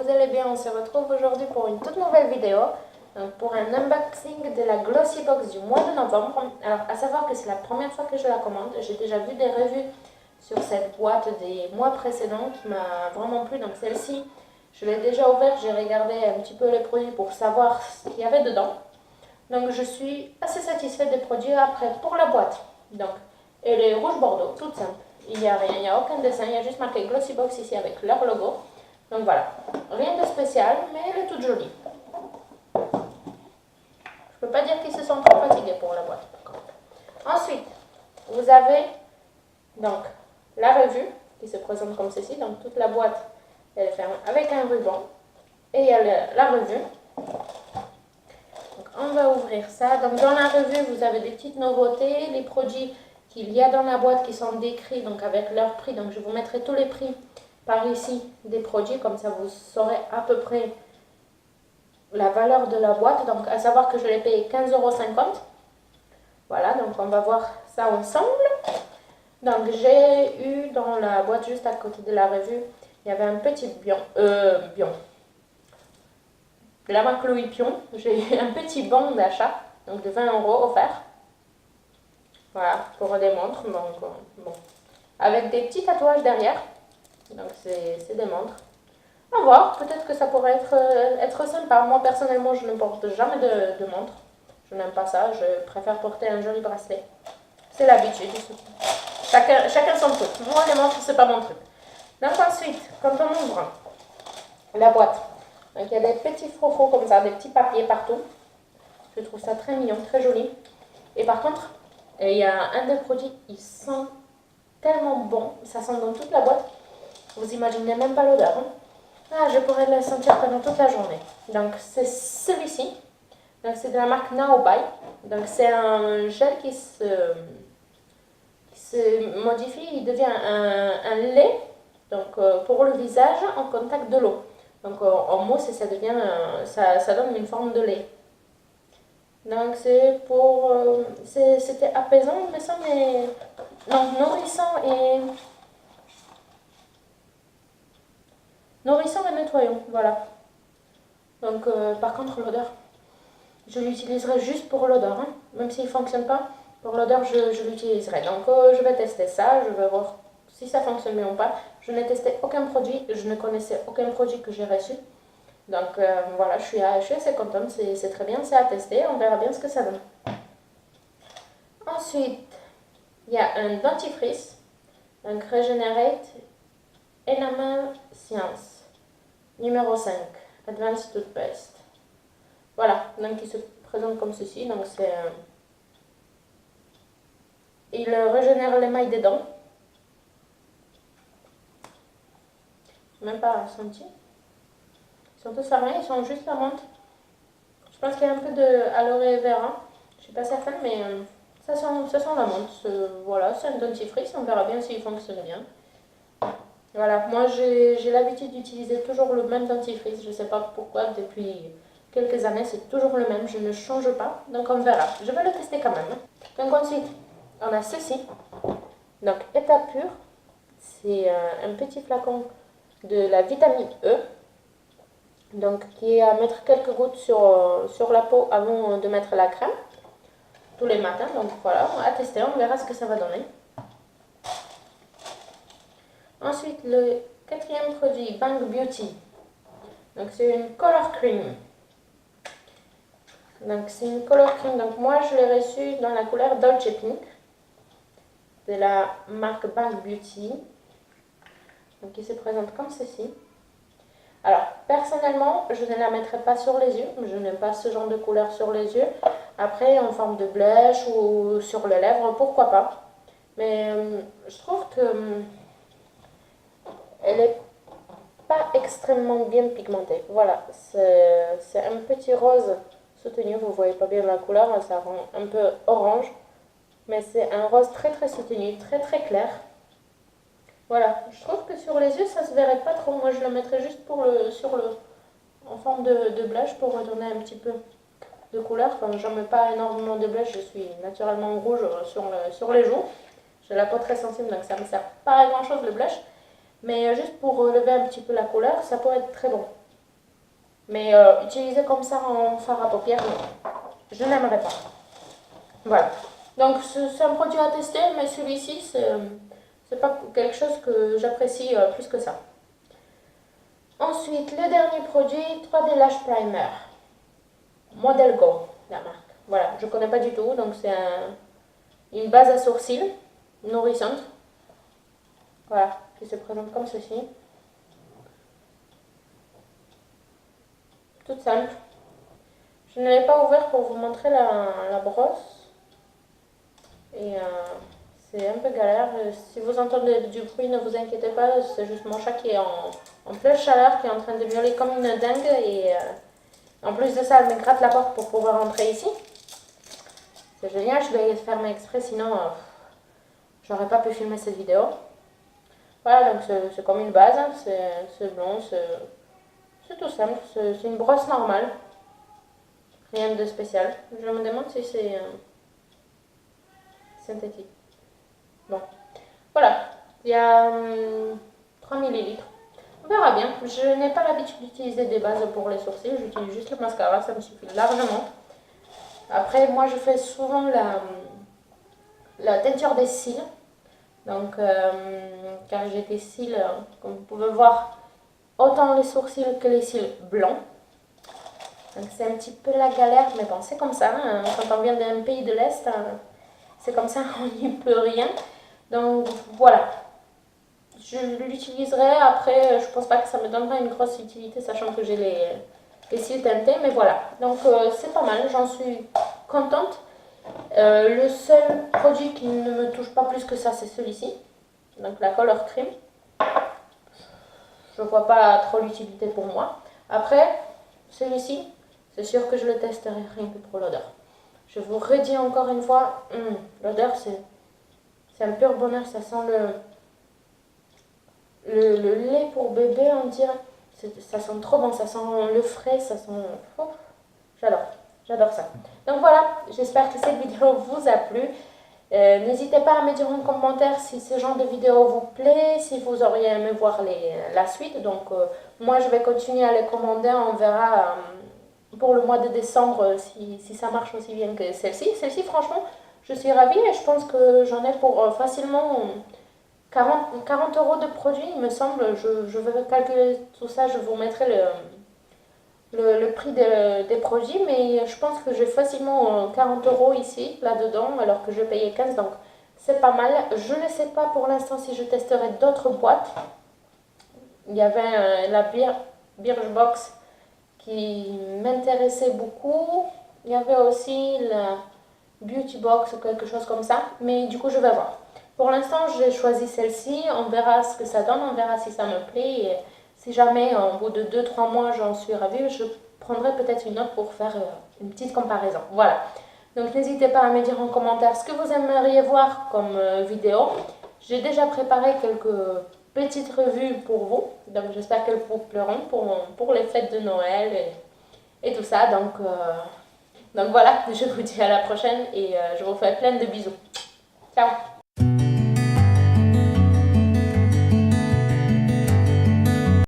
vous allez bien. On se retrouve aujourd'hui pour une toute nouvelle vidéo. Donc pour un unboxing de la Glossy Box du mois de novembre. Alors à savoir que c'est la première fois que je la commande. J'ai déjà vu des revues sur cette boîte des mois précédents qui m'a vraiment plu. Donc celle-ci, je l'ai déjà ouverte. J'ai regardé un petit peu les produits pour savoir ce qu'il y avait dedans. Donc je suis assez satisfaite des produits. Après pour la boîte. Donc elle est rouge bordeaux, toute simple. Il n'y a rien, il n'y a aucun dessin. Il y a juste marqué Glossy Box ici avec leur logo. Donc voilà, rien de spécial, mais elle est toute jolie. Je peux pas dire qu'ils se sont trop fatigués pour la boîte. Ensuite, vous avez donc la revue qui se présente comme ceci. Donc toute la boîte, elle est fermée avec un ruban. Et il y a la revue. Donc on va ouvrir ça. Donc dans la revue, vous avez des petites nouveautés, les produits qu'il y a dans la boîte qui sont décrits donc avec leur prix. Donc je vous mettrai tous les prix par ici des produits, comme ça vous saurez à peu près la valeur de la boîte. Donc à savoir que je l'ai payé 15,50 €. Voilà, donc on va voir ça ensemble. Donc j'ai eu dans la boîte juste à côté de la revue, il y avait un petit Bion, de la marque Louis Pion. J'ai eu un petit bon d'achat, donc de 20 € offert. Voilà, pour des montres, donc bon, avec des petits tatouages derrière. Donc c'est des montres. À voir, peut-être que ça pourrait être sympa. Moi personnellement, je ne porte jamais de montre. Je n'aime pas ça, je préfère porter un joli bracelet. C'est l'habitude. Chacun son truc. Moi les montres, c'est pas mon truc. Donc ensuite, quand on ouvre la boîte, donc il y a des petits frofos comme ça, des petits papiers partout. Je trouve ça très mignon, très joli. Et par contre, il y a un des produits, il sent tellement bon. Ça sent dans toute la boîte. Vous imaginez même pas l'odeur. Hein? Ah, je pourrais le sentir pendant toute la journée. Donc c'est celui-ci. Donc c'est de la marque Now Buy. Donc c'est un gel qui se modifie. Il devient un lait. Donc pour le visage en contact de l'eau. Donc en mousse et ça devient, ça donne une forme de lait. Donc c'est pour, c'était apaisant il me semble, mais non, nourrissant et nettoyant, voilà. Donc par contre l'odeur, je l'utiliserai juste pour l'odeur, hein. Même s'il ne fonctionne pas, pour l'odeur je l'utiliserai. Donc je vais tester ça, je vais voir si ça fonctionne bien ou pas. Je n'ai testé aucun produit, je ne connaissais aucun produit que j'ai reçu. Donc voilà, je suis assez contente, c'est très bien, c'est à tester, on verra bien ce que ça donne. Ensuite, il y a un dentifrice, donc Regenerate Enamel Science, numéro 5, Advanced Toothpaste. Voilà, donc il se présente comme ceci, donc c'est... il régénère l'émail des dents. Même pas senti. Ils sont tous fermés, ils sont juste la menthe. Je pense qu'il y a un peu de aloe vera. Je suis pas certaine, mais ça sent la menthe. Voilà, c'est un dentifrice, on verra bien s'il fonctionne bien. Voilà, moi j'ai l'habitude d'utiliser toujours le même dentifrice. Je ne sais pas pourquoi, depuis quelques années, c'est toujours le même. Je ne change pas, donc on verra. Je vais le tester quand même. Donc ensuite, on a ceci. Donc État pur, c'est un petit flacon de la vitamine E. Donc qui est à mettre quelques gouttes sur la peau avant de mettre la crème. Tous les matins, donc voilà, on va tester, on verra ce que ça va donner. Ensuite, le quatrième produit, Bang Beauty. Donc c'est une color cream. Donc c'est une color cream. Donc moi je l'ai reçue dans la couleur Dolce Pink de la marque Bang Beauty. Donc il se présente comme ceci. Alors personnellement, je ne la mettrai pas sur les yeux. Je n'aime pas ce genre de couleur sur les yeux. Après en forme de blush ou sur les lèvres, pourquoi pas. Mais je trouve que elle est pas extrêmement bien pigmentée. Voilà, c'est un petit rose soutenu. Vous voyez pas bien la couleur, ça rend un peu orange. Mais c'est un rose très très soutenu, très très clair. Voilà, je trouve que sur les yeux ça se verrait pas trop. Moi je le mettrais juste en forme de blush pour redonner un petit peu de couleur. Comme j'en mets pas énormément de blush, je suis naturellement rouge sur les joues. J'ai la peau très sensible donc ça me sert pas à grand chose le blush. Mais juste pour relever un petit peu la couleur, ça pourrait être très bon. Mais utiliser comme ça en fard à paupières, non. Je n'aimerais pas. Voilà. Donc c'est un produit à tester, mais celui-ci, c'est pas quelque chose que j'apprécie plus que ça. Ensuite, le dernier produit, 3D Lash Primer. Model Go, la marque. Voilà, je connais pas du tout, donc c'est une base à sourcils nourrissante. Voilà, qui se présente comme ceci. Toute simple. Je ne l'ai pas ouvert pour vous montrer la brosse. Et c'est un peu galère. Si vous entendez du bruit, ne vous inquiétez pas, c'est juste mon chat qui est en pleine chaleur, qui est en train de miauler comme une dingue. Et en plus de ça, elle me gratte la porte pour pouvoir rentrer ici. C'est génial, je vais fermer exprès, sinon j'aurais pas pu filmer cette vidéo. Voilà, donc c'est comme une base, hein, c'est bon, c'est tout simple, c'est une brosse normale. Rien de spécial. Je me demande si c'est synthétique. Bon, voilà, il y a 3 millilitres. On verra bien. Je n'ai pas l'habitude d'utiliser des bases pour les sourcils, j'utilise juste le mascara, ça me suffit largement. Après, moi je fais souvent la teinture des cils. Donc, car j'ai des cils, comme vous pouvez voir, autant les sourcils que les cils blancs. Donc c'est un petit peu la galère, mais bon, c'est comme ça. Hein. Quand on vient d'un pays de l'Est, c'est comme ça, on n'y peut rien. Donc voilà. Je l'utiliserai. Après, je pense pas que ça me donnera une grosse utilité, sachant que j'ai les cils teintés. Mais voilà. Donc c'est pas mal, j'en suis contente. Le seul produit qui ne me touche pas plus que ça, c'est celui-ci. Donc la Color Cream. Je vois pas trop l'utilité pour moi. Après, celui-ci, c'est sûr que je le testerai rien que pour l'odeur. Je vous redis encore une fois, l'odeur c'est un pur bonheur, ça sent le lait pour bébé, on dirait. Ça sent trop bon, ça sent le frais, ça sent... Oh, j'adore ça. Donc voilà, j'espère que cette vidéo vous a plu. N'hésitez pas à me dire en commentaire si ce genre de vidéo vous plaît, si vous auriez aimé voir la suite. Donc moi je vais continuer à les commander, on verra pour le mois de décembre si ça marche aussi bien que celle-ci. Celle-ci franchement je suis ravie et je pense que j'en ai pour facilement 40 euros de produits il me semble. Je vais calculer tout ça, je vous mettrai le prix des produits, mais je pense que j'ai facilement 40 euros ici, là-dedans, alors que je payais 15, donc c'est pas mal. Je ne sais pas pour l'instant si je testerai d'autres boîtes. Il y avait la Birchbox qui m'intéressait beaucoup. Il y avait aussi la Beauty Box ou quelque chose comme ça, mais du coup je vais voir. Pour l'instant j'ai choisi celle-ci, on verra ce que ça donne, on verra si ça me plaît. Et si jamais au bout de 2-3 mois j'en suis ravie, je prendrai peut-être une autre pour faire une petite comparaison. Voilà. Donc n'hésitez pas à me dire en commentaire ce que vous aimeriez voir comme vidéo. J'ai déjà préparé quelques petites revues pour vous. Donc j'espère qu'elles vous plairont pour les fêtes de Noël et tout ça. Donc voilà, je vous dis à la prochaine et je vous fais plein de bisous. Ciao!